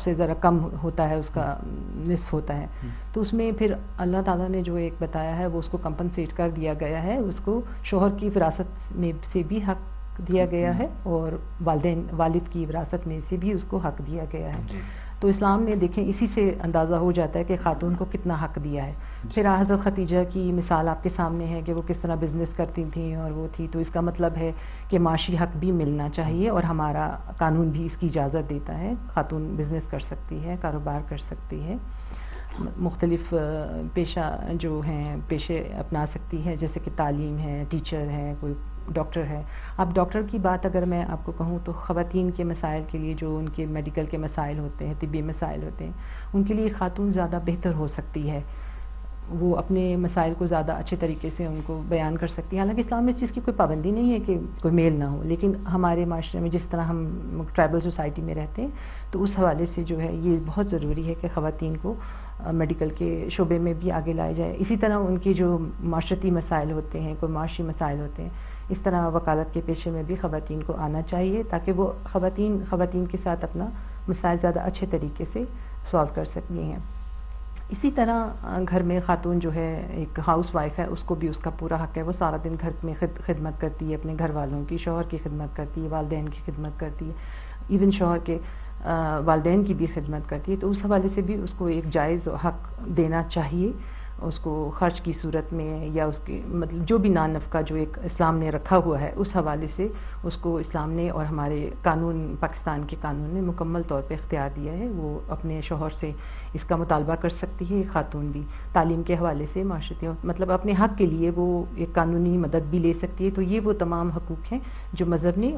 سے ذرا کم ہوتا ہے، اس کا نصف ہوتا ہے، تو اس میں پھر اللہ تعالیٰ نے جو ایک بتایا ہے وہ اس کو کمپنسیٹ کر دیا گیا ہے، اس کو شوہر کی وراثت میں سے بھی حق دیا گیا ہے اور والد کی وراثت میں سے بھی اس کو حق دیا گیا ہے. تو اسلام نے دیکھیں اسی سے اندازہ ہو جاتا ہے کہ خاتون کو کتنا حق دیا ہے. پھر حضرت خدیجہ کی مثال آپ کے سامنے ہے کہ وہ کس طرح بزنس کرتی تھیں اور وہ تھی، تو اس کا مطلب ہے کہ معاشی حق بھی ملنا چاہیے، اور ہمارا قانون بھی اس کی اجازت دیتا ہے. خاتون بزنس کر سکتی ہے، کاروبار کر سکتی ہے، مختلف پیشہ جو ہیں پیشے اپنا سکتی ہے، جیسے کہ تعلیم ہے، ٹیچر ہے، کوئی ڈاکٹر ہے. اب ڈاکٹر کی بات اگر میں آپ کو کہوں تو خواتین کے مسائل کے لیے جو ان کے میڈیکل کے مسائل ہوتے ہیں، طبی مسائل ہوتے ہیں، ان کے لیے خاتون زیادہ بہتر ہو سکتی ہے. وہ اپنے مسائل کو زیادہ اچھے طریقے سے ان کو بیان کر سکتی ہیں. حالانکہ اسلام میں اس چیز کی کوئی پابندی نہیں ہے کہ کوئی میل نہ ہو، لیکن ہمارے معاشرے میں جس طرح ہم ٹرائبل سوسائٹی میں رہتے ہیں تو اس حوالے سے جو ہے یہ بہت ضروری ہے کہ خواتین کو میڈیکل کے شعبے میں بھی آگے لایا جائے. اسی طرح ان کے جو معاشرتی مسائل ہوتے ہیں، کوئی معاشی مسائل ہوتے ہیں، اس طرح وکالت کے پیشے میں بھی خواتین کو آنا چاہیے تاکہ وہ خواتین کے ساتھ اپنا مسائل زیادہ اچھے طریقے سے سالو کر سکتی ہیں. اسی طرح گھر میں خاتون جو ہے ایک ہاؤس وائف ہے، اس کو بھی اس کا پورا حق ہے. وہ سارا دن گھر میں خدمت کرتی ہے، اپنے گھر والوں کی، شوہر کی خدمت کرتی ہے، والدین کی خدمت کرتی ہے، ایون شوہر کے والدین کی بھی خدمت کرتی ہے. تو اس حوالے سے بھی اس کو ایک جائز حق دینا چاہیے، اس کو خرچ کی صورت میں یا اس کے مطلب جو بھی نان نفقہ جو ایک اسلام نے رکھا ہوا ہے اس حوالے سے اس کو اسلام نے اور ہمارے قانون، پاکستان کے قانون نے مکمل طور پہ اختیار دیا ہے. وہ اپنے شوہر سے اس کا مطالبہ کر سکتی ہے. خاتون بھی تعلیم کے حوالے سے معاشرتی مطلب اپنے حق کے لیے وہ ایک قانونی مدد بھی لے سکتی ہے. تو یہ وہ تمام حقوق ہیں جو مذہب نے